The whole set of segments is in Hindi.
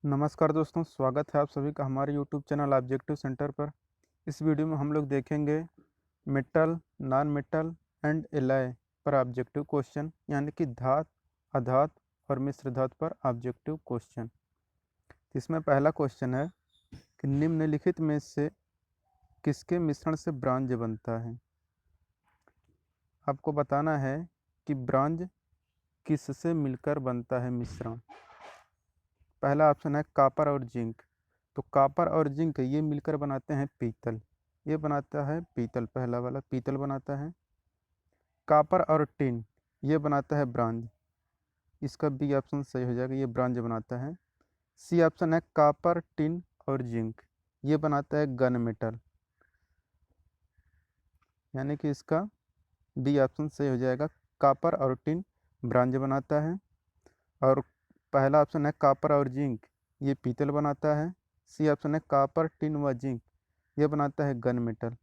नमस्कार दोस्तों, स्वागत है आप सभी का हमारे YouTube चैनल ऑब्जेक्टिव सेंटर पर। इस वीडियो में हम लोग देखेंगे metal, non metal and alloy पर ऑब्जेक्टिव क्वेश्चन, यानी कि धातु, अधातु और मिश्र धातु पर ऑब्जेक्टिव क्वेश्चन। इसमें पहला क्वेश्चन है कि निम्नलिखित में से किसके मिश्रण से ब्रांज बनता है। आपको बताना है कि ब्रांज किससे मिलकर बनता है मिश्रण। पहला ऑप्शन है कापर और जिंक। तो कापर और जिंक ये मिलकर बनाते हैं पीतल। ये बनाता है पीतल, पहला वाला पीतल बनाता है। कापर और टिन ये बनाता है ब्रांज। इसका बी ऑप्शन सही हो जाएगा, ये ब्रांज बनाता है। सी ऑप्शन है कापर, टिन और जिंक ये बनाता है गन मेटल, यानी कि इसका डी ऑप्शन सही हो जाएगा। कापर और टिन ब्रांज बनाता है। और पहला ऑप्शन है कापर और जिंक ये पीतल बनाता है। सी ऑप्शन है कापर, टिन व जिंक ये बनाता है गन मेटल।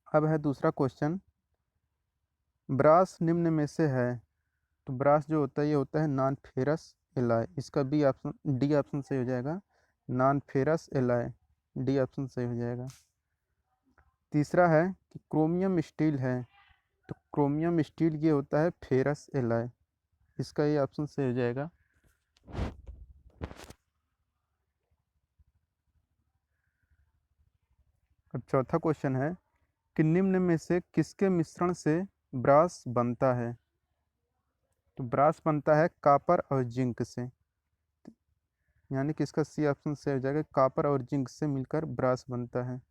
अब है दूसरा क्वेश्चन, ब्रास निम्न में से है। तो ब्रास जो होता है ये होता है नॉन फेरस एलॉय। इसका बी ऑप्शन, डी ऑप्शन सही हो जाएगा, non ferrous alloy. D option सही हो जाएगा। तीसरा है कि क्रोमियम स्टील है। तो क्रोमियम स्टील ये होता है फेरस एलॉय। इसका ये ऑप्शन सही हो जाएगा। अब चौथा क्वेश्चन है कि निम्न में से किसके मिश्रण से ब्रास बनता है। तो ब्रास बनता है कापर और जिंक से, यानी कि इसका सी ऑप्शन सही हो जाएगा। कापर और जिंक से मिलकर ब्रास बनता है,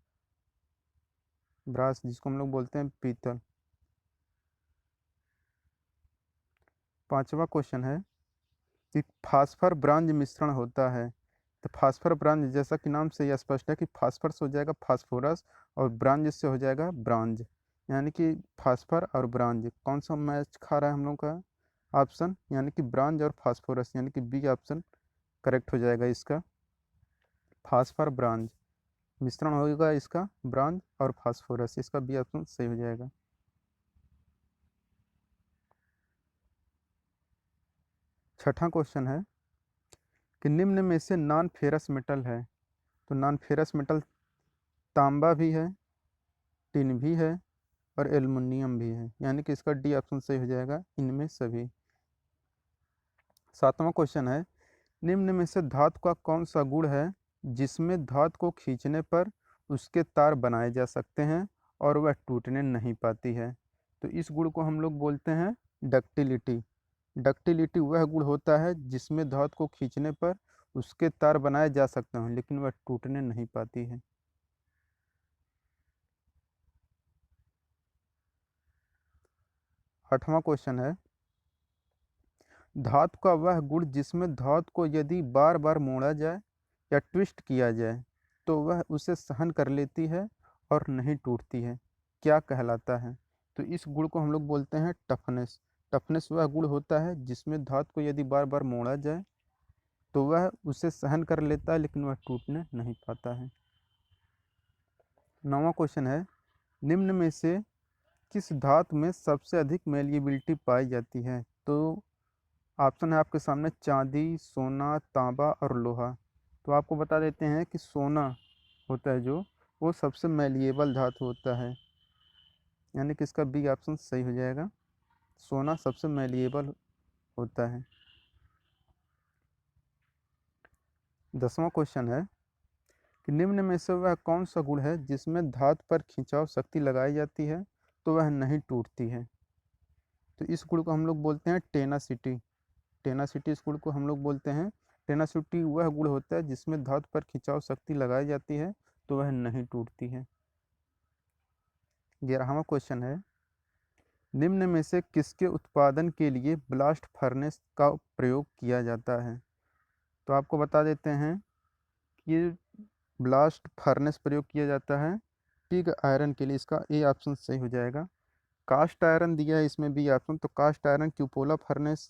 ब्रास जिसको हम लोग बोलते हैं पीतल। पांचवा क्वेश्चन है कि फास्फर ब्रांज मिश्रण होता है। तो फास्फर ब्रांज जैसा कि नाम से यह स्पष्ट है कि फास्फरस हो जाएगा फास्फोरस और ब्रांज से हो जाएगा ब्रांज, यानी कि फास्फर और ब्रांज कौन सा मैच खा रहा है हम लोग का ऑप्शन, यानी कि ब्रांज और फास्फोरस, यानी कि बी ऑप्शन करेक्ट हो जाएगा इसका। फास्फर ब्रांज मिश्रण होगा इसका, ब्रांज और फास्फोरस, इसका बी ऑप्शन सही हो जाएगा। छठा क्वेश्चन है कि निम्न में से नॉन फेरस मेटल है। तो नॉन फेरस मेटल तांबा भी है, टिन भी है और एल्युमिनियम भी है, यानी कि इसका डी ऑप्शन सही हो जाएगा, इनमें सभी। सातवां क्वेश्चन है निम्न में से धातु का कौन सा गुण है जिसमें धातु को खींचने पर उसके तार बनाए जा सकते हैं और वह टूटने नहीं पाती है। तो इस गुण को हम लोग बोलते हैं डक्टिलिटी। डक्टिलिटी वह गुण होता है जिसमें धातु को खींचने पर उसके तार बनाए जा सकते हैं लेकिन वह टूटने नहीं पाती है। आठवां क्वेश्चन है धातु का वह गुण जिसमें धातु को यदि बार बार मोड़ा जाए या ट्विस्ट किया जाए तो वह उसे सहन कर लेती है और नहीं टूटती है, क्या कहलाता है। तो इस गुण को हम लोग बोलते हैं टफनेस। टफनेस वह गुण होता है जिसमें धातु को यदि बार बार मोड़ा जाए तो वह उसे सहन कर लेता है लेकिन वह टूटने नहीं पाता है। नौवां क्वेश्चन है निम्न में से किस धातु में सबसे अधिक मेलिएबिलिटी पाई जाती है। तो ऑप्शन है आपके सामने चांदी, सोना, तांबा और लोहा। तो आपको बता देते हैं कि सोना होता है जो, वो सबसे मेलिएबल धातु होता है, यानी कि इसका बी ऑप्शन सही हो जाएगा, सोना सबसे मेलिएबल होता है। 10वां क्वेश्चन है कि निम्न में से वह कौन सा गुण है जिसमें धातु पर खिंचाव शक्ति लगाई जाती है तो वह नहीं टूटती है। तो इस गुण को हम लोग बोलते हैं टेनासिटी। टेनासिटी इस गुण को हम लोग बोलते हैं। टेनासिटी वह गुण होता है जिसमें धातु पर खिंचाव शक्ति लगाई जाती है तो वह नहीं टूटती है। 11वां क्वेश्चन है निम्न में से किसके उत्पादन के लिए ब्लास्ट फर्नेस का प्रयोग किया जाता है। तो आपको बता देते हैं कि ब्लास्ट फर्नेस प्रयोग किया जाता है पिग आयरन के लिए, इसका ए ऑप्शन सही हो जाएगा। कास्ट आयरन दिया है इसमें बी ऑप्शन, तो कास्ट आयरन क्यूपोला फर्नेस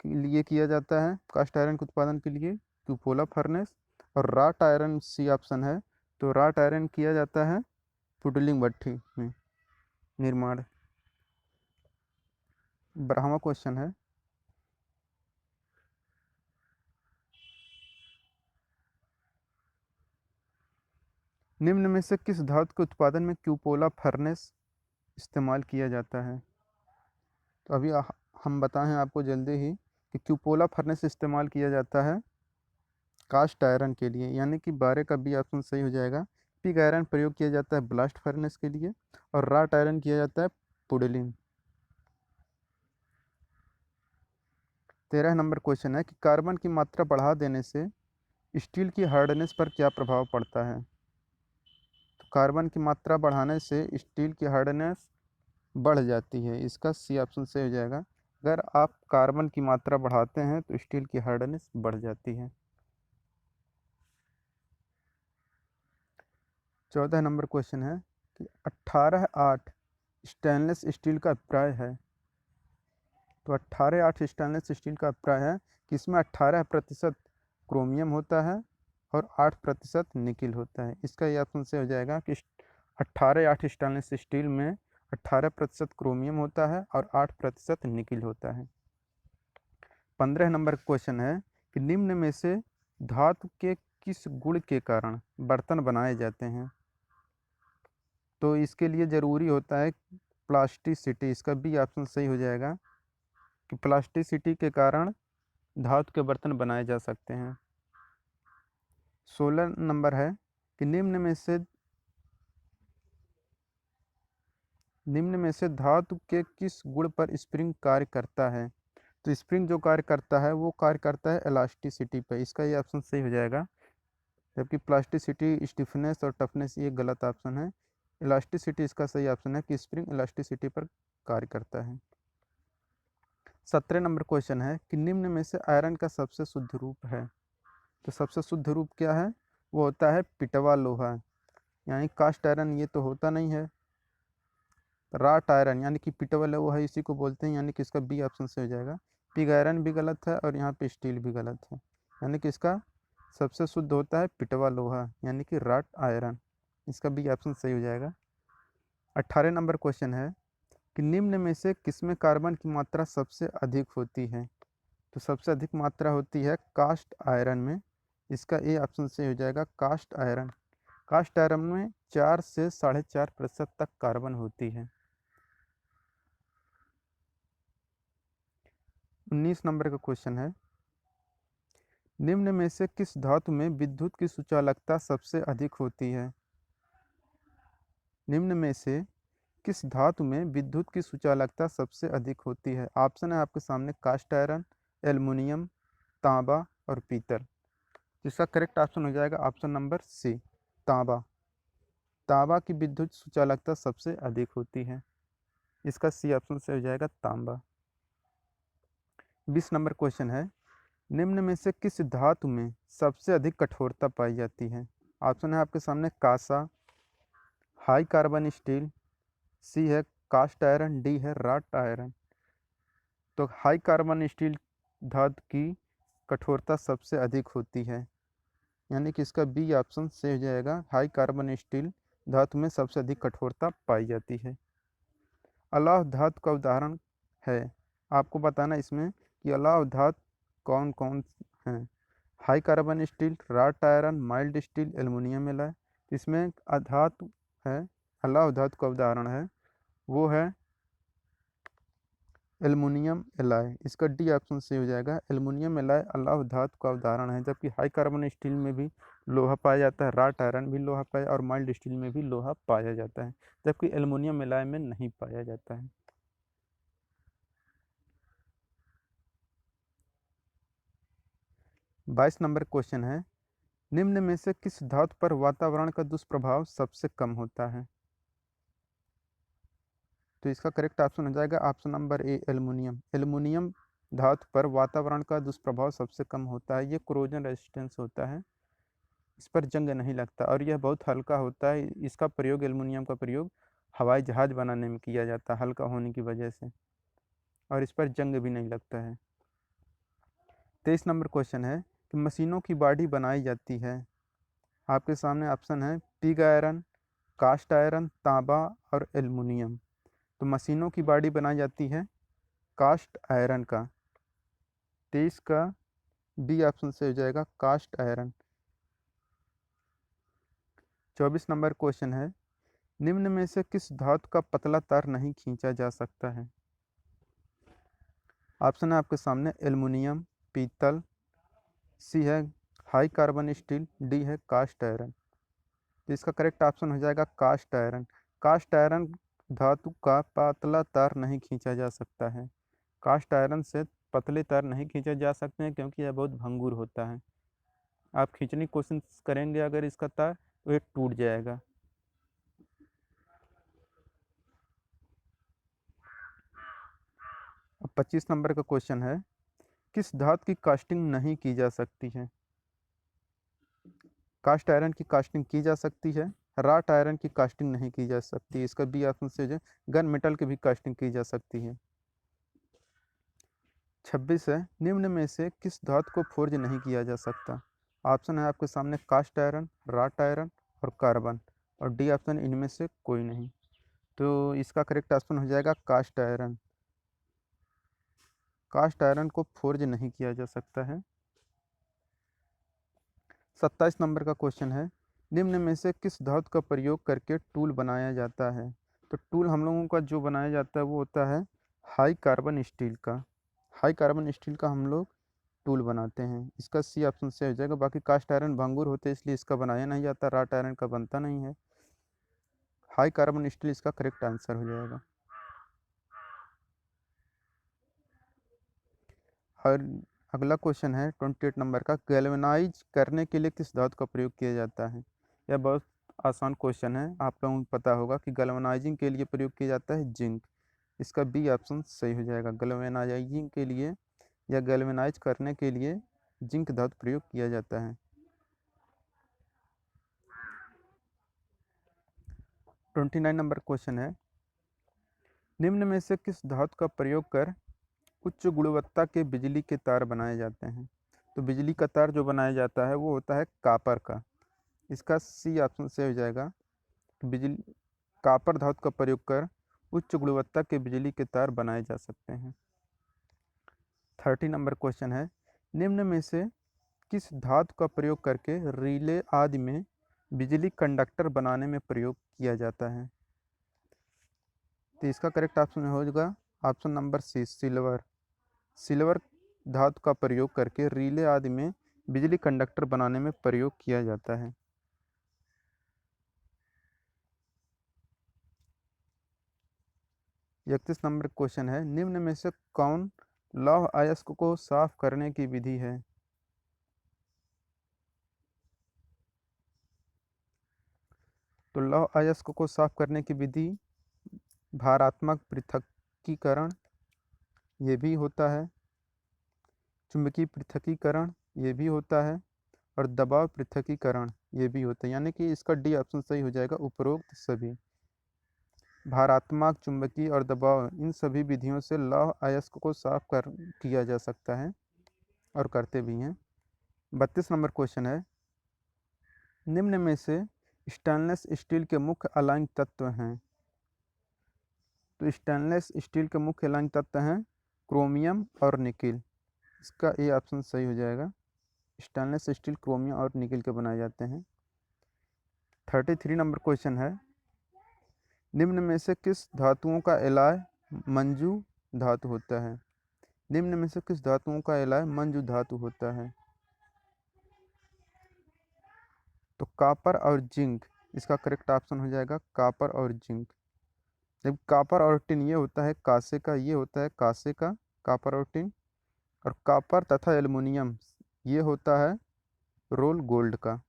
के लिए किया जाता है, कास्ट आयरन के उत्पादन के लिए क्यूपोला फर्नेस। और राट आयरन सी ऑप्शन है, तो राट आयरन किया जाता है पुडलिंग भट्ठी में निर्माण। 12वां क्वेश्चन है निम्न में से किस धातु के उत्पादन में क्यूपोला फर्नेस इस्तेमाल किया जाता है? तो अभी हम बताएं आपको जल्दी ही कि क्यूपोला फर्नेस इस्तेमाल किया जाता है कास्ट आयरन के लिए, यानी कि 12 का बी ऑप्शन सही हो जाएगा। पिग आयरन प्रयोग किया जाता है ब्लास्ट फर्नेस के लिए, और राट आयरन किया जाता है पुडलिंग। 13 नंबर क्वेश्चन है कि कार्बन की मात्रा बढ़ा देने से स्टील की हार्डनेस पर क्या प्रभाव पड़ता है? तो कार्बन की मात्रा बढ़ाने से स्टील की हार्डनेस बढ़ जाती है, इसका सी ऑप्शन सही हो जाएगा। अगर आप कार्बन की मात्रा बढ़ाते हैं तो स्टील की हार्डनेस बढ़ जाती है। 14 नंबर क्वेश्चन है कि 18(8) स्टेनलेस स्टील का अभिप्राय है। तो 18(8) स्टेनलेस स्टील का अभिप्राय है कि इसमें 18% क्रोमियम होता है और 8% निकिल होता है। इसका ये ऑप्शन से हो जाएगा कि 18(8) स्टेनलेस स्टील में 18% क्रोमियम होता है और 8% निकिल होता है। 15 नंबर क्वेश्चन है कि निम्न में से धातु के किस गुण के कारण बर्तन बनाए जाते हैं? तो इसके लिए ज़रूरी होता है प्लास्टिसिटी, इसका बी ऑप्शन सही हो जाएगा कि प्लास्टिसिटी के कारण धातु के बर्तन बनाए जा सकते हैं। 16 नंबर है कि निम्न में से धातु के किस गुण पर स्प्रिंग कार्य करता है? तो स्प्रिंग जो कार्य करता है वो कार्य करता है इलास्टिसिटी पे, इसका ये ऑप्शन सही हो जाएगा। जबकि प्लास्टिसिटी, स्टिफनेस और टफनेस ये गलत ऑप्शन है। इलास्टिसिटी इसका सही ऑप्शन है कि स्प्रिंग इलास्टिसिटी पर कार्य करता है। 17 नंबर क्वेश्चन है कि निम्न में से आयरन का सबसे शुद्ध रूप है। तो सबसे शुद्ध रूप क्या है? वो होता है पिटवा लोहा, यानी कास्ट आयरन ये तो होता नहीं है। राट आयरन यानी कि पिटवा लोहा है, इसी को बोलते हैं, यानी कि इसका बी ऑप्शन से हो जाएगा। पिग आयरन भी गलत है और यहाँ पे स्टील भी गलत है, यानी कि इसका सबसे शुद्ध होता है पिटवा लोहा यानी कि राट आयरन, इसका बी ऑप्शन सही हो जाएगा। 18 नंबर क्वेश्चन है कि निम्न में से किसमें कार्बन की मात्रा सबसे अधिक होती है? तो सबसे अधिक मात्रा होती है कास्ट आयरन में, इसका ए ऑप्शन से हो जाएगा कास्ट आयरन। कास्ट आयरन में 4 से 4.5% तक कार्बन होती है। 19 नंबर का क्वेश्चन है निम्न में से किस धातु में विद्युत की सुचालकता सबसे अधिक होती है? निम्न में से किस धातु में विद्युत की सुचालकता सबसे अधिक होती है? ऑप्शन है आपके सामने कास्ट आयरन, एल्युमिनियम, तांबा और पीतल। जिसका करेक्ट ऑप्शन हो जाएगा ऑप्शन नंबर सी, तांबा। तांबा की विद्युत सुचालकता सबसे अधिक होती है, इसका सी ऑप्शन से हो जाएगा तांबा। 20 नंबर क्वेश्चन है निम्न में से किस धातु में सबसे अधिक कठोरता पाई जाती है? ऑप्शन है आपके सामने कांसा, हाई कार्बन स्टील, सी है कास्ट आयरन, डी है राट आयरन। तो हाई कार्बन स्टील धातु की कठोरता सबसे अधिक होती है, यानी कि इसका बी ऑप्शन से हो जाएगा। हाई कार्बन स्टील धातु में सबसे अधिक कठोरता पाई जाती है। अलाव धातु का उदाहरण है, आपको बताना इसमें कि अलाव धातु कौन कौन हैं। High carbon steel, wrought iron, mild steel, aluminium alloy. इसमें धातु है, अलाव धातु का उदाहरण है वो है एल्युमिनियम एलॉय, इसका डी ऑप्शन से हो जाएगा। एल्युमिनियम एलॉय अलाव धातु का उदाहरण है। जबकि हाई कार्बन स्टील में भी लोहा पाया जाता है, राट आयरन भी लोहा पाया और माइल्ड स्टील में भी लोहा पाया जाता है, जबकि एल्युमिनियम एलॉय में नहीं पाया जाता है। 22 नंबर क्वेश्चन है निम्न में से किस धातु पर वातावरण का दुष्प्रभाव सबसे कम होता है? तो इसका करेक्ट ऑप्शन हो जाएगा option number A, aluminium. Aluminium धातु पर वातावरण का दुष्प्रभाव सबसे कम होता है, ये कोरोजन रेजिस्टेंस होता है, इस पर जंग नहीं लगता और यह बहुत हल्का होता है। इसका प्रयोग, एल्युमिनियम का प्रयोग हवाई जहाज बनाने में किया जाता है हल्का होने की वजह से, और इस पर जंग भी नहीं लगता है। 23 नंबर क्वेश्चन है कि मशीनों की बॉडी बनाई जाती है, आपके सामने ऑप्शन है पिग आयरन, कास्ट आयरन, तांबा और एल्युमिनियम। तो मशीनों की बॉडी बनाई जाती है कास्ट आयरन का, 23 का डी ऑप्शन से हो जाएगा कास्ट आयरन। 24 नंबर क्वेश्चन है, निम्न में से किस धातु का पतला तार नहीं खींचा जा सकता है? ऑप्शन है आपके सामने एल्युमिनियम, पीतल, सी है हाई कार्बन स्टील, डी है कास्ट आयरन। तो इसका करेक्ट ऑप्शन हो जाएगा कास्ट आयरन। कास्ट आयरन धातु का पतला तार नहीं खींचा जा सकता है। कास्ट आयरन से पतले तार नहीं खींचे जा सकते हैं क्योंकि यह बहुत भंगुर होता है। आप खींचने की कोशिश करेंगे अगर इसका तार तो ये टूट जाएगा। अब 25 नंबर का क्वेश्चन है, किस धातु की कास्टिंग नहीं की जा सकती है? कास्ट आयरन की कास्टिंग की जा सकती है, राट आयरन की कास्टिंग नहीं की जा सकती। इसका बी ऑप्शन से जो गन मेटल की भी कास्टिंग की जा सकती है। 26 है, निम्न में से किस धातु को फोर्ज नहीं किया जा सकता? ऑप्शन है आपके सामने कास्ट आयरन, राट आयरन और कार्बन, और डी ऑप्शन इनमें से कोई नहीं। तो इसका करेक्ट ऑप्शन हो जाएगा कास्ट आयरन। कास्ट आयरन को फोर्ज नहीं किया जा सकता है। 27 नंबर का क्वेश्चन है, निम्न में से किस धातु का प्रयोग करके टूल बनाया जाता है? तो टूल हम लोगों का जो बनाया जाता है वो होता है हाई कार्बन स्टील का। हाई कार्बन स्टील का हम लोग टूल बनाते हैं। इसका सी ऑप्शन से हो जाएगा। बाकी कास्ट आयरन भंगुर होते हैं इसलिए इसका बनाया नहीं जाता, राट आयरन का बनता नहीं है। हाई कार्बन स्टील इसका करेक्ट आंसर हो जाएगा। और अगला क्वेश्चन है 28 नंबर का, गैल्वेनाइज करने के लिए किस धातु का प्रयोग किया जाता है? यह बहुत आसान क्वेश्चन है, आप लोगों को पता होगा कि गैल्वेनाइजिंग के लिए प्रयोग किया जाता है जिंक। इसका बी ऑप्शन सही हो जाएगा। गैल्वेनाइजिंग के लिए या गैल्वेनाइज करने के लिए जिंक धातु प्रयोग किया जाता है। 29 नंबर क्वेश्चन है, निम्न में से किस धातु का प्रयोग कर उच्च गुणवत्ता के बिजली के तार बनाए जाते हैं? तो बिजली का तार जो बनाया जाता है वो होता है कापर का। इसका सी ऑप्शन से हो जाएगा। बिजली कापर धातु का प्रयोग कर उच्च गुणवत्ता के बिजली के तार बनाए जा सकते हैं। 30 नंबर क्वेश्चन है, निम्न में से किस धातु का प्रयोग करके रिले आदि में बिजली कंडक्टर बनाने में प्रयोग किया जाता है? तो इसका करेक्ट ऑप्शन होगा option number C silver. Silver धातु का प्रयोग करके रिले आदि में बिजली कंडक्टर बनाने में प्रयोग किया जाता है। 31 नंबर क्वेश्चन है, निम्न में से कौन लौह अयस्क को साफ करने की विधि है? तो लौह अयस्क को साफ करने की विधि भारात्मक पृथक्कीकरण ये भी होता है, चुंबकीय पृथक्कीकरण ये भी होता है, और दबाव पृथक्कीकरण ये भी होता है। यानी कि इसका डी ऑप्शन सही हो जाएगा, उपरोक्त सभी। भारात्मक, चुंबकीय और दबाव इन सभी विधियों से लौह अयस्क को साफ कर किया जा सकता है और करते भी हैं। 32 नंबर क्वेश्चन है, निम्न में से स्टेनलेस स्टील के मुख्य अलाइन तत्व हैं? तो स्टेनलेस स्टील के मुख्य अलाइन तत्व हैं क्रोमियम और निकिल। इसका ए ऑप्शन सही हो जाएगा। स्टेनलेस स्टील क्रोमियम और निकिल के बनाए जाते हैं। 33 नंबर क्वेश्चन है, निम्न में से किस धातुओं का एलॉय मंजू धातु होता है? निम्न में से किस धातुओं का एलॉय मंजू धातु होता है? तो कॉपर और जिंक इसका करेक्ट ऑप्शन हो जाएगा, कॉपर और जिंक। जब कॉपर और टिन ये होता है कांसे का, ये होता है कांसे का, कॉपर और टिन। और कॉपर तथा एल्युमिनियम ये होता है रोल गोल्ड का।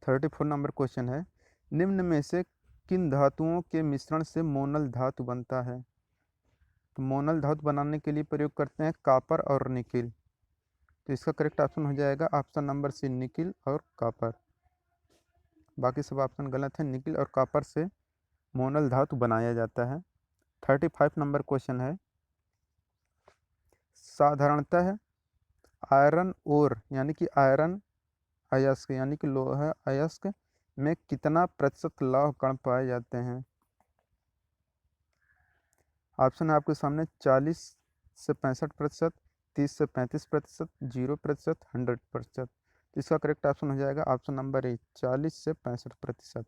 34 नंबर क्वेश्चन है, निम्न में से किन धातुओं के मिश्रण से मोनल धातु बनता है? तो मोनल धातु बनाने के लिए प्रयोग करते हैं कॉपर और निकिल। तो इसका करेक्ट ऑप्शन हो जाएगा ऑप्शन नंबर सी निकिल और कॉपर। बाकी सब ऑप्शन गलत है, निकिल और कॉपर से मोनल धातु बनाया जाता है। 35 नंबर क्वेश्चन है, साधारणतः आयरन ओर यानी कि आयरन अयस्क यानी कि लोहा अयस्क में कितना प्रतिशत लौह कण पाए जाते हैं? ऑप्शन है आपके सामने 40 से 65%, 30 से 35%, 0%, 100%। तो इसका करेक्ट ऑप्शन हो जाएगा ऑप्शन नंबर ए 40 से 65%।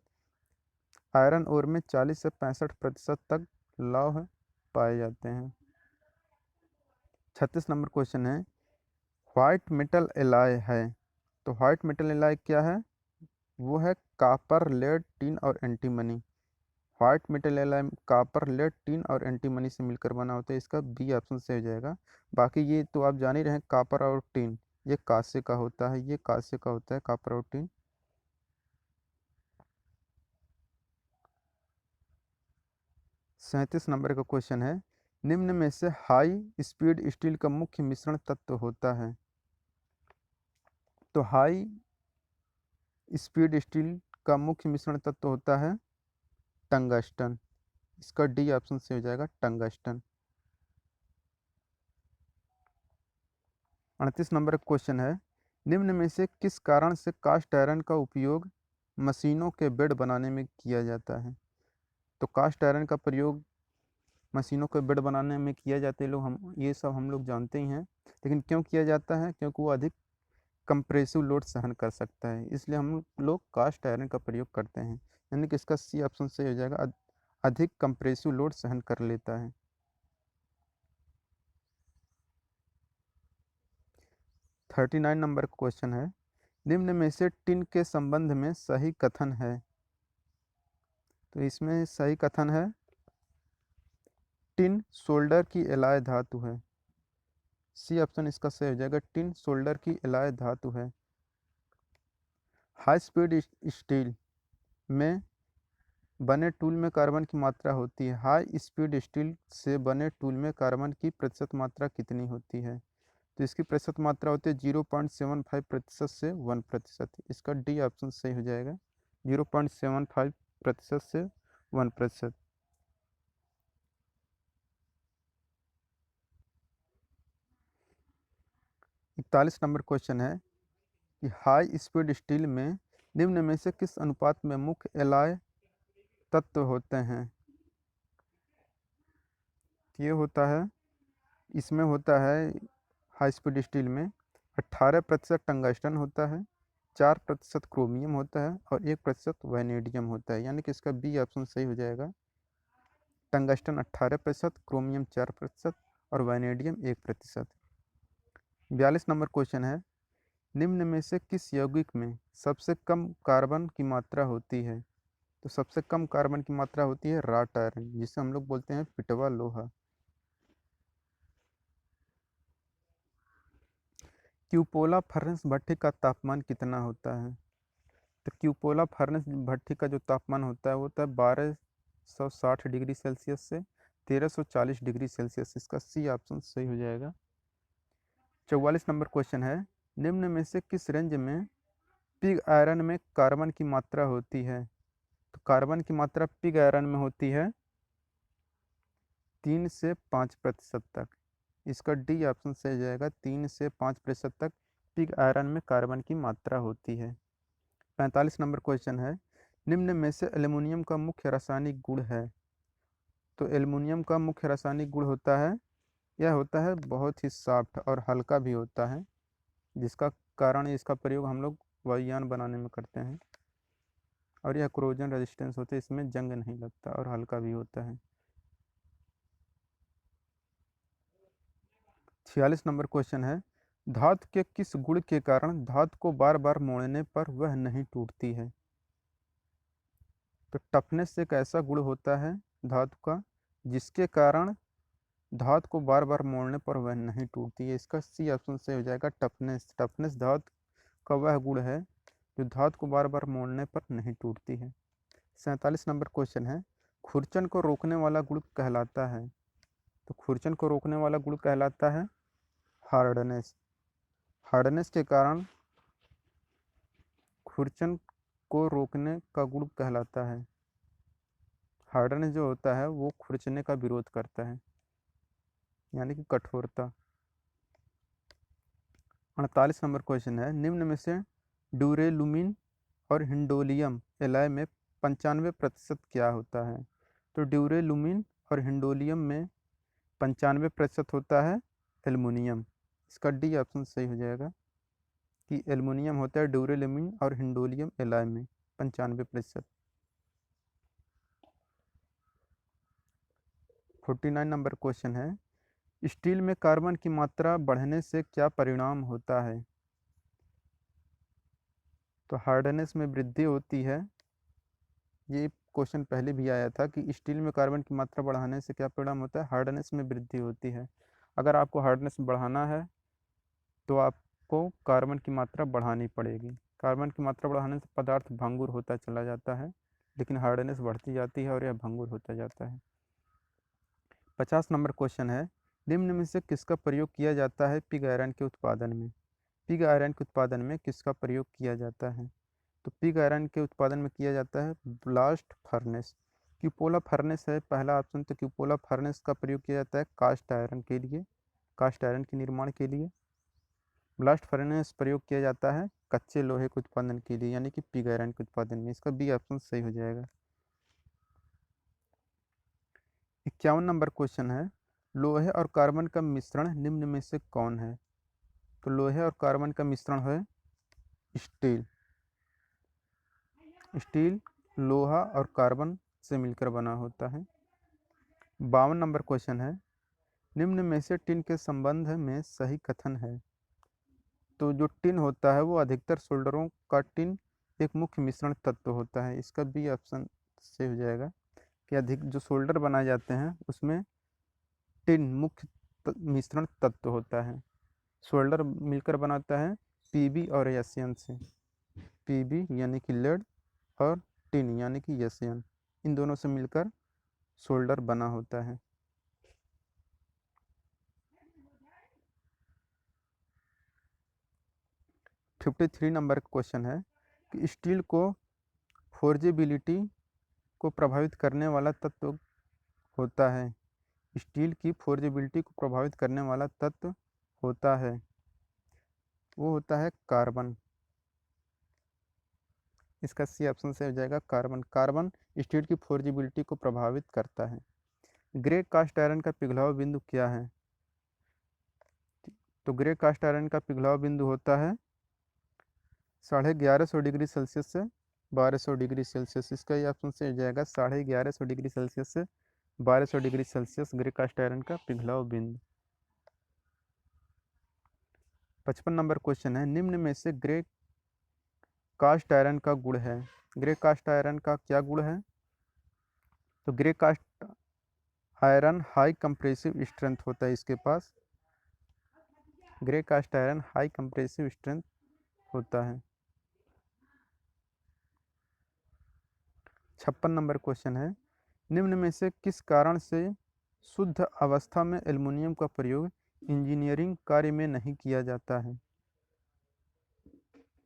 आयरन ओर में 40 से 65% तक लौह पाए जाते हैं। 36 नंबर क्वेश्चन है, व्हाइट मेटल एलॉय है। तो व्हाइट मेटल एलॉय क्या है? वो है कॉपर, लेड, टिन और antimony. White metal alloy copper, lead, tin और एंटीमनी से मिलकर बना होता है। इसका बी ऑप्शन से हो जाएगा। बाकी ये तो आप जान ही रहे हैं, कॉपर और टिन ये कांसे का होता है, ये कांसे का होता है कॉपर और टिन। 37 नंबर का क्वेश्चन है, निम्न में से हाई स्पीड स्टील का मुख्य मिश्रण तत्व होता है। तो हाई स्पीड स्टील का मुख्य मिश्रण तत्व होता है टंगस्टन। इसका डी ऑप्शन से हो जाएगा टंगस्टन। 38 नंबर का क्वेश्चन है, निम्न में से किस कारण से कास्ट आयरन का उपयोग मशीनों के बेड बनाने में किया जाता है? तो कास्ट आयरन का प्रयोग मशीनों के बेड बनाने में किया जाता है, लोग हम ये सब हम लोग जानते ही हैं। लेकिन क्यों किया जाता है? क्योंकि वो अधिक कंप्रेसिव लोड सहन कर सकता है, इसलिए हम लोग कास्ट आयरन का प्रयोग करते हैं। यानी कि इसका सी ऑप्शन सही हो जाएगा, अधिक कंप्रेसिव लोड सहन कर लेता है। 39 नंबर का क्वेश्चन है, निम्न में से टिन के संबंध में सही कथन है। तो इसमें सही कथन है, टिन सोल्डर की एलॉय धातु है। सी ऑप्शन इसका सही हो जाएगा, टिन सोल्डर की एलॉय धातु है। हाई स्पीड स्टील में बने टूल में कार्बन की मात्रा होती है। हाई स्पीड स्टील से बने टूल में कार्बन की प्रतिशत मात्रा कितनी होती है? तो इसकी प्रतिशत मात्रा होती है 0.75% से 1%। इसका डी ऑप्शन सही हो जाएगा, 0.75% से 1%। 41 नंबर क्वेश्चन है कि हाई स्पीड स्टील में निम्न में से किस अनुपात में मुख्य एलॉय तत्व होते हैं? ये होता है, इसमें होता है हाई स्पीड स्टील में 18% टंगस्टन होता है, 4% क्रोमियम होता है और 1% वैनेडियम होता है। यानी कि इसका बी ऑप्शन सही हो जाएगा, टंगस्टन 18%, क्रोमियम 4% और वैनेडियम 1%। 42 नंबर क्वेश्चन है, निम्न में से किस यौगिक में सबसे कम कार्बन की मात्रा होती है? तो सबसे कम कार्बन की मात्रा होती है राट आयरन, जिसे हम लोग बोलते हैं पिटवा लोहा। क्यूपोला फर्नेस भट्ठी का तापमान कितना होता है? तो क्यूपोला फर्नेस भट्ठी का जो तापमान होता है वो होता है 1260 डिग्री सेल्सियस से 1340 डिग्री सेल्सियस। इसका सी ऑप्शन सही हो जाएगा। 44 नंबर क्वेश्चन है, निम्न में से किस रेंज में पिग आयरन में कार्बन की मात्रा होती है? तो कार्बन की मात्रा पिग आयरन में होती है 3 से 5% तक। इसका डी ऑप्शन सही हो जाएगा, 3 से 5% तक पिग आयरन में कार्बन की मात्रा होती है। 45 नंबर क्वेश्चन है, निम्न में से एल्युमिनियम का मुख्य रासायनिक गुण है। तो एल्युमिनियम का मुख्य रासायनिक गुण होता है, यह होता है बहुत ही सॉफ्ट और हल्का भी होता है, जिसका कारण इसका प्रयोग हम लोग वायुयान बनाने में करते हैं। और यह क्रोजन रेजिस्टेंस होता है, इसमें जंग नहीं लगता और हल्का भी होता है। 46 नंबर क्वेश्चन है, धातु के किस गुण के कारण धातु को बार बार मोड़ने पर वह नहीं टूटती है? तो टफनेस एक ऐसा गुण होता है धातु का जिसके कारण धातु को बार बार मोड़ने पर वह नहीं टूटती है। इसका सी ऑप्शन से हो जाएगा टफनेस। टफनेस धातु का वह गुण है जो धातु को बार बार मोड़ने पर नहीं टूटती है। 47 नंबर क्वेश्चन है, खुरचन को रोकने वाला गुण कहलाता है। तो खुरचन को रोकने वाला गुण कहलाता है हार्डनेस। हार्डनेस के कारण खुरचन को रोकने का गुण कहलाता है। हार्डनेस जो होता है वो खुरचने का विरोध करता है, यानी कि कठोरता। 48 नंबर क्वेश्चन है, निम्न में से ड्यूरेलुमिन और हिंडोलियम एलॉय में 95% क्या होता है? तो ड्यूरेलुमिन और हिंडोलियम में 95% होता है एल्युमिनियम। इसका डी ऑप्शन सही हो जाएगा कि एल्युमिनियम होता है ड्यूरेलिमिन और हिंडोलियम एलॉय में 95%। 49 नंबर क्वेश्चन है, स्टील में कार्बन की मात्रा बढ़ने से क्या परिणाम होता है? तो हार्डनेस में वृद्धि होती है। ये क्वेश्चन पहले भी आया था कि स्टील में कार्बन की मात्रा बढ़ाने से क्या परिणाम होता है? हार्डनेस में वृद्धि होती है। अगर आपको हार्डनेस बढ़ाना है तो आपको कार्बन की मात्रा बढ़ानी पड़ेगी। कार्बन की मात्रा बढ़ाने से पदार्थ भंगुर होता चला जाता है, लेकिन हार्डनेस बढ़ती जाती है और यह भंगुर होता जाता है। 50 नंबर क्वेश्चन है, निम्न में से किसका प्रयोग किया जाता है पिग आयरन के उत्पादन में? पिग आयरन के उत्पादन में किसका प्रयोग किया जाता है? तो पिग आयरन के उत्पादन में किया जाता है ब्लास्ट फर्नेस। क्यूपोला फर्नेस है पहला ऑप्शन। तो क्यूपोला फर्नेस का प्रयोग किया जाता है कास्ट आयरन के लिए, कास्ट आयरन के निर्माण के लिए। ब्लास्ट फर्नेस प्रयोग किया जाता है कच्चे लोहे के उत्पादन के लिए, यानी कि पिग आयरन के उत्पादन में। इसका बी ऑप्शन सही हो जाएगा। 51 नंबर क्वेश्चन है, लोहे और कार्बन का मिश्रण निम्न में से कौन है? तो लोहे और कार्बन का मिश्रण है स्टील। स्टील लोहा और कार्बन से मिलकर बना होता है। 52 नंबर क्वेश्चन है, निम्न में से टिन के संबंध में सही कथन है? तो जो टिन होता है वो अधिकतर सोल्डरों का टिन एक मुख्य मिश्रण तत्व होता है। इसका बी ऑप्शन से हो जाएगा कि अधिक जो सोल्डर बनाए जाते हैं उसमें टिन मुख्य मिश्रण तत्व होता है। सोल्डर मिलकर बनाता है पीबी और एशियन से। पीबी यानी कि लेड और टिन यानी कि एशियन, इन दोनों से मिलकर सोल्डर बना होता है। 53 नंबर क्वेश्चन है कि स्टील को फोर्जेबिलिटी को प्रभावित करने वाला तत्व होता है। स्टील की फोर्जेबिलिटी को प्रभावित करने वाला तत्व होता है, वो होता है कार्बन। इसका सी ऑप्शन से हो जाएगा कार्बन। कार्बन स्टील की फोर्जेबिलिटी को प्रभावित करता है। ग्रे कास्ट आयरन का पिघलाव बिंदु क्या है? तो ग्रे कास्ट आयरन का पिघलाव बिंदु होता है 1150 डिग्री सेल्सियस से 1200 डिग्री सेल्सियस। इसका ये ऑप्शन से हो जाएगा 1150 डिग्री सेल्सियस से 1200 degree Celsius grey cast iron का पिघलाव बिंदु। 55 नंबर क्वेश्चन है, निम्न में से ग्रे कास्ट आयरन का गुण है? ग्रे कास्ट आयरन का क्या गुण है? तो grey cast iron high compressive strength होता है इसके पास। Grey cast iron high compressive strength होता है। 56 नंबर क्वेश्चन है, निम्न में से किस कारण से शुद्ध अवस्था में एल्युमिनियम का प्रयोग इंजीनियरिंग कार्य में नहीं किया जाता है?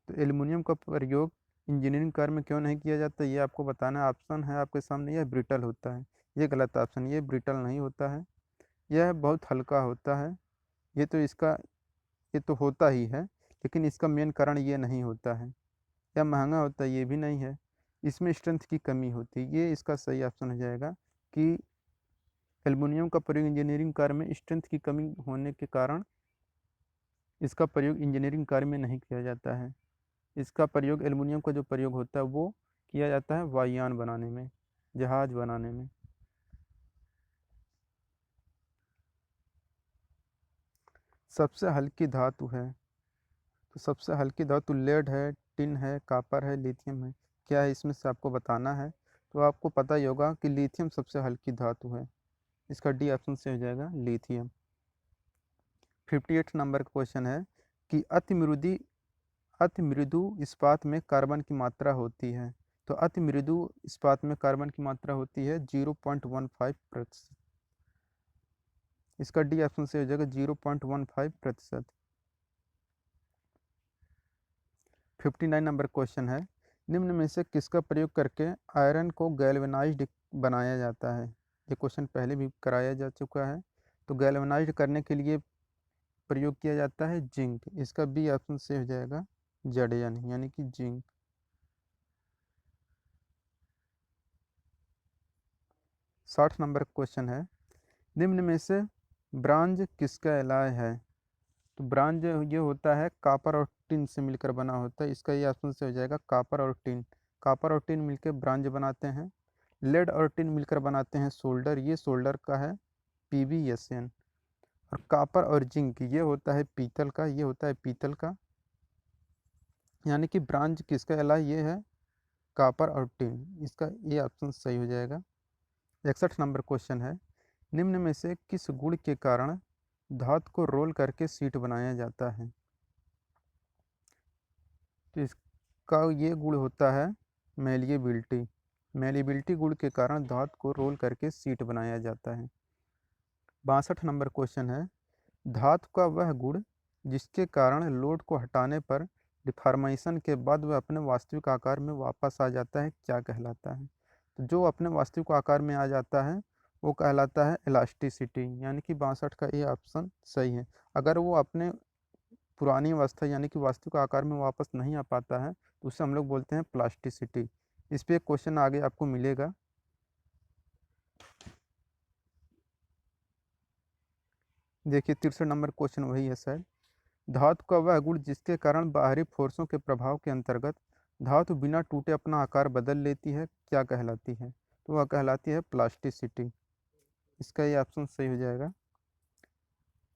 तो एल्युमिनियम का प्रयोग इंजीनियरिंग कार्य में क्यों नहीं किया जाता, ये आपको बताना है। ऑप्शन है आपके सामने, यह ब्रिटल होता है। ये गलत ऑप्शन, ये ब्रिटल नहीं होता है, यह बहुत हल्का होता है। ये तो इसका ये तो होता ही है, लेकिन इसका मेन कारण ये नहीं होता है। या महंगा होता है, ये भी नहीं है। इसमें स्ट्रेंथ की कमी होती है। ये इसका सही ऑप्शन हो जाएगा कि एल्युमिनियम का प्रयोग इंजीनियरिंग कार्य में स्ट्रेंथ की कमी होने के कारण इसका प्रयोग इंजीनियरिंग कार्य में नहीं किया जाता है। इसका प्रयोग एल्युमिनियम का जो प्रयोग होता है वो किया जाता है वायुयान बनाने में, जहाज बनाने में। सबसे हल्की धातु है? तो सबसे हल्की धातु लेड है, टिन है, कापर है, लिथियम है। क्या है इसमें से आपको बताना है। तो आपको पता ही होगा कि लिथियम सबसे हल्की धातु है। इसका डी ऑप्शन से हो जाएगा लिथियम। 58 नंबर का क्वेश्चन है कि अति मृदु इस्पात में कार्बन की मात्रा होती है? तो अति मृदु इस्पात में कार्बन की मात्रा होती है 0.15%। इसका डी ऑप्शन से हो जाएगा 0.15%। 59 नंबर क्वेश्चन है, निम्न में से किसका प्रयोग करके आयरन को गैल्वेनाइज्ड बनाया जाता है? ये क्वेश्चन पहले भी कराया जा चुका है। तो गैल्वेनाइज्ड करने के लिए प्रयोग किया जाता है जिंक। इसका बी ऑप्शन से हो जाएगा जड़यन यानी कि जिंक। 60 नंबर क्वेश्चन है, निम्न में से ब्रांज किसका एलॉय है? तो ब्रांज ये होता है कापर और टिन से मिलकर बना होता है, इसका ये ऑप्शन से हो जाएगा कापर और टिन। कापर और टिन मिलकर ब्रांज बनाते हैं। लेड और टिन मिलकर बनाते हैं सोल्डर, ये सोल्डर का है PbSn। और कापर और जिंक ये होता है पीतल का, ये होता है पीतल का। यानी कि ब्रांज किसका कहला ये है कापर और टिन, इसका ये ऑप्शन सही हो जाएगा। 61 नंबर क्वेश्चन है, निम्न में से किस गुण के कारण धातु को रोल करके सीट बनाया जाता है? तो इसका ये गुण होता है मेलिएबिलिटी। मेलिएबिलिटी गुण के कारण धातु को रोल करके सीट बनाया जाता है। 62 नंबर क्वेश्चन है, धातु का वह गुण जिसके कारण लोड को हटाने पर डिफॉर्मेशन के बाद वह अपने वास्तविक आकार में वापस आ जाता है, क्या कहलाता है? तो जो अपने वास्तविक आकार में आ जाता है वो कहलाता है इलास्टिसिटी, यानी कि 62 का ये ऑप्शन सही है। अगर वो अपने पुरानी अवस्था यानी कि वास्तविक आकार में वापस नहीं आ पाता है तो उसे हम लोग बोलते हैं प्लास्टिसिटी। इस पे एक क्वेश्चन आगे आपको मिलेगा। देखिए 63 नंबर क्वेश्चन वही है सर। धातु का वह गुण जिसके कारण बाहरी फोर्सों के प्रभाव के अंतर्गत धातु बिना टूटे अपना आकार बदल लेती है, क्या कहलाती है? तो वह कहलाती है प्लास्टिसिटी, इसका ये ऑप्शन सही हो जाएगा।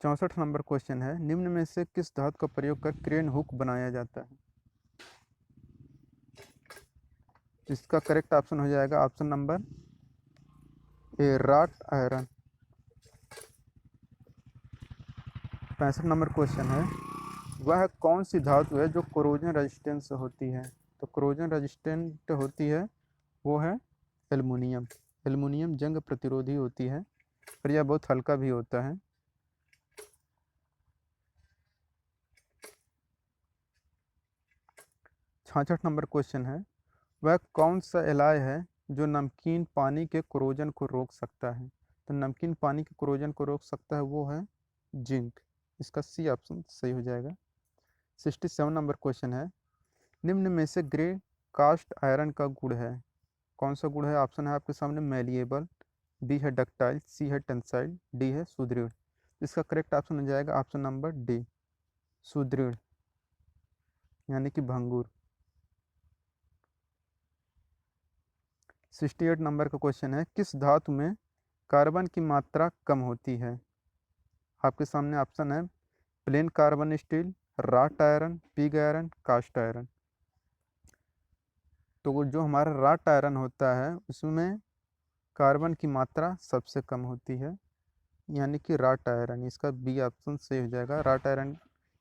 64 नंबर क्वेश्चन है, निम्न में से किस धातु का प्रयोग कर क्रेन हुक बनाया जाता है? इसका करेक्ट ऑप्शन हो जाएगा option number A rot iron. 65 number question है, वह कौन सी धातु है जो कोरोजन रेजिस्टेंस होती है? तो कोरोजन रेजिस्टेंट होती है वो है एल्युमिनियम। एल्युमिनियम जंग प्रतिरोधी होती है और यह बहुत हल्का भी होता है। 66 नंबर क्वेश्चन है, वह कौन सा एलॉय है जो नमकीन पानी के कोरोजन को रोक सकता है? तो नमकीन पानी के कोरोजन को रोक सकता है वो है जिंक, इसका सी ऑप्शन सही हो जाएगा। 67 नंबर क्वेश्चन है, निम्न में से ग्रे कास्ट आयरन का गुण है, कौन सा गुण है? ऑप्शन है आपके सामने मेलिएबल, बी है डक्टाइल, सी है टेंसाइल, डी है सुदृढ़। इसका करेक्ट ऑप्शन हो जाएगा ऑप्शन नंबर डी सुदृढ़, यानी कि भंगुर। 68 नंबर का क्वेश्चन है, किस धातु में कार्बन की मात्रा कम होती है? आपके सामने ऑप्शन है plain carbon steel, wrought iron, pig iron, cast iron. तो वो जो हमारा राट आयरन होता है उसमें कार्बन की मात्रा सबसे कम होती है, यानी कि राट आयरन, इसका बी ऑप्शन सही हो जाएगा। राट आयरन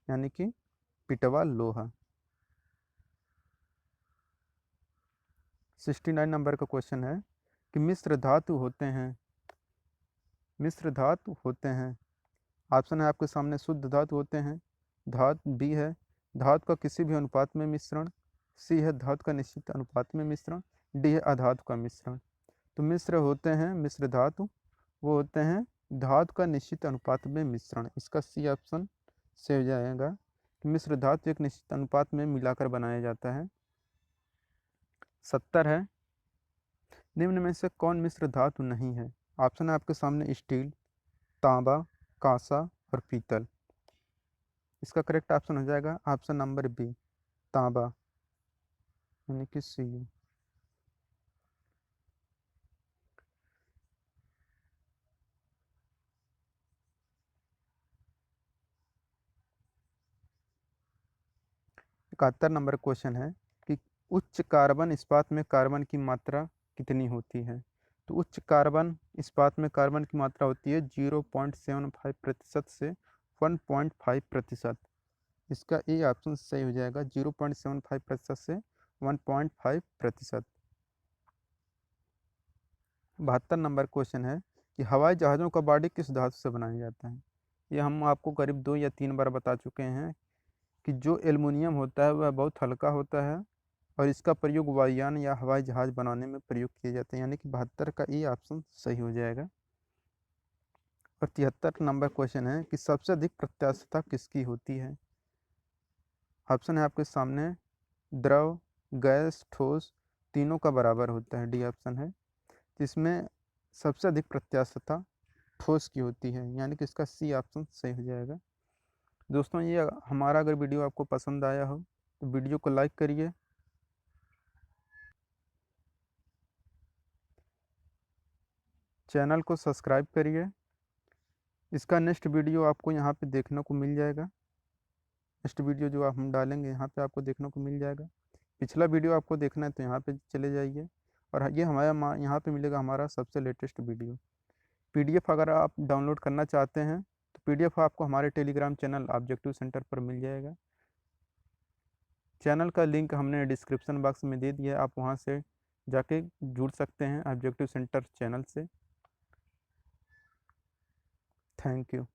यानी कि पिटवा लोहा। 69 नंबर का क्वेश्चन है कि मिश्र धातु होते हैं। ऑप्शन है आपके सामने शुद्ध धातु होते हैं, धातु बी है धातु का किसी भी अनुपात में मिश्रण, सी है धातु का निश्चित अनुपात में मिश्रण, डी है अधातु का मिश्रण। तो मिश्र होते हैं मिश्र धातु वो होते हैं धातु का निश्चित अनुपात में मिश्रण, इसका सी ऑप्शन से हो जाएगा कि मिश्र धातु एक निश्चित अनुपात में मिलाकर बनाया जाता है। 70 है, निम्न में से कौन मिश्र धातु नहीं है? ऑप्शन है आपके सामने स्टील, तांबा, कांसा और पीतल। इसका करेक्ट ऑप्शन हो जाएगा ऑप्शन नंबर बी तांबा, यानी कि सी। 71 नंबर क्वेश्चन है कि उच्च कार्बन इस्पात में कार्बन की मात्रा कितनी होती है? तो उच्च कार्बन इस्पात में कार्बन की मात्रा होती है 0.75% से 1.5%। इसका ए ऑप्शन सही हो जाएगा 0.75% से 1.5%। 72 नंबर क्वेश्चन है कि हवाई जहाज़ों का बॉडी किस धातु से बनाया जाता है? ये हम आपको करीब 2 या 3 बार बता चुके हैं कि जो एल्युमिनियम होता है वह बहुत हल्का होता है और इसका प्रयोग वायुयान या हवाई जहाज़ बनाने में प्रयोग किए जाते हैं, यानी कि 72 का ए ऑप्शन सही हो जाएगा। और 73 नंबर क्वेश्चन है कि सबसे अधिक प्रत्यास्थता किसकी होती है? ऑप्शन है आपके सामने द्रव, गैस, ठोस, तीनों का बराबर होता है, डी ऑप्शन है। जिसमें सबसे अधिक प्रत्यास्थता ठोस की होती है, यानी कि इसका सी ऑप्शन सही हो जाएगा। दोस्तों ये हमारा अगर वीडियो आपको पसंद आया हो तो वीडियो को लाइक करिए, चैनल को सब्सक्राइब करिए। इसका नेक्स्ट वीडियो आपको यहाँ पे देखने को मिल जाएगा। नेक्स्ट वीडियो जो हम डालेंगे यहाँ पे आपको देखने को मिल जाएगा। पिछला वीडियो आपको देखना है तो यहाँ पे चले जाइए, और ये हमारा यहाँ पे मिलेगा हमारा सबसे लेटेस्ट वीडियो। पीडीएफ अगर आप डाउनलोड करना चाहते हैं तो पीडीएफ आपको हमारे टेलीग्राम चैनल ऑब्जेक्टिव सेंटर पर मिल जाएगा। चैनल का लिंक हमने डिस्क्रिप्शन बॉक्स में दे दिया है, आप वहाँ से जाके जुड़ सकते हैं ऑब्जेक्टिव सेंटर चैनल से। Thank you.